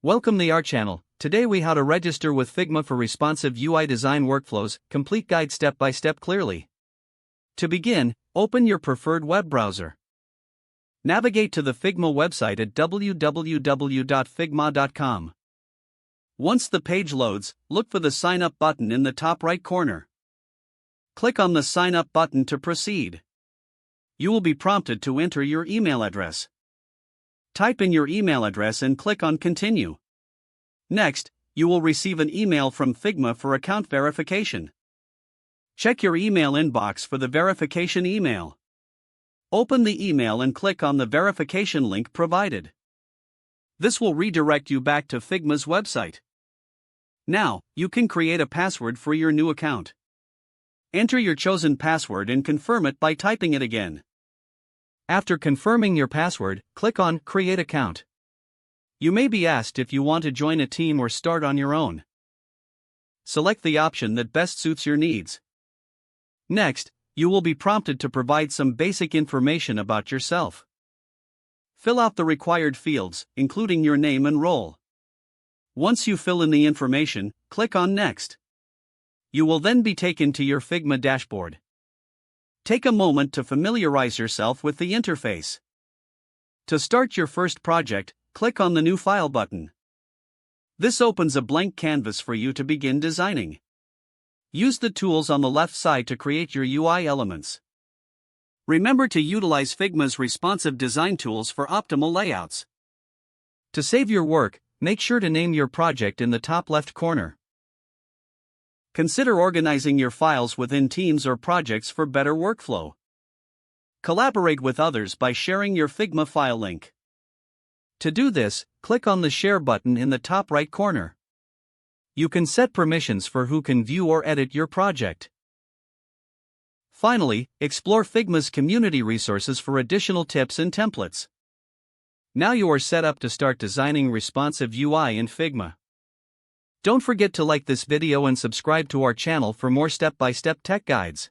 Welcome to our channel. Today we how to register with Figma for responsive UI design workflows, complete guide step by step clearly. To begin, open your preferred web browser. Navigate to the Figma website at www.figma.com. Once the page loads, look for the Sign Up button in the top right corner. Click on the Sign Up button to proceed. You will be prompted to enter your email address. Type in your email address and click on Continue. Next, you will receive an email from Figma for account verification. Check your email inbox for the verification email. Open the email and click on the verification link provided. This will redirect you back to Figma's website. Now, you can create a password for your new account. Enter your chosen password and confirm it by typing it again. After confirming your password, click on Create Account. You may be asked if you want to join a team or start on your own. Select the option that best suits your needs. Next, you will be prompted to provide some basic information about yourself. Fill out the required fields, including your name and role. Once you fill in the information, click on Next. You will then be taken to your Figma dashboard. Take a moment to familiarize yourself with the interface. To start your first project, click on the New File button. This opens a blank canvas for you to begin designing. Use the tools on the left side to create your UI elements. Remember to utilize Figma's responsive design tools for optimal layouts. To save your work, make sure to name your project in the top left corner. Consider organizing your files within teams or projects for better workflow. Collaborate with others by sharing your Figma file link. To do this, click on the Share button in the top right corner. You can set permissions for who can view or edit your project. Finally, explore Figma's community resources for additional tips and templates. Now you are set up to start designing responsive UI in Figma. Don't forget to like this video and subscribe to our channel for more step-by-step tech guides.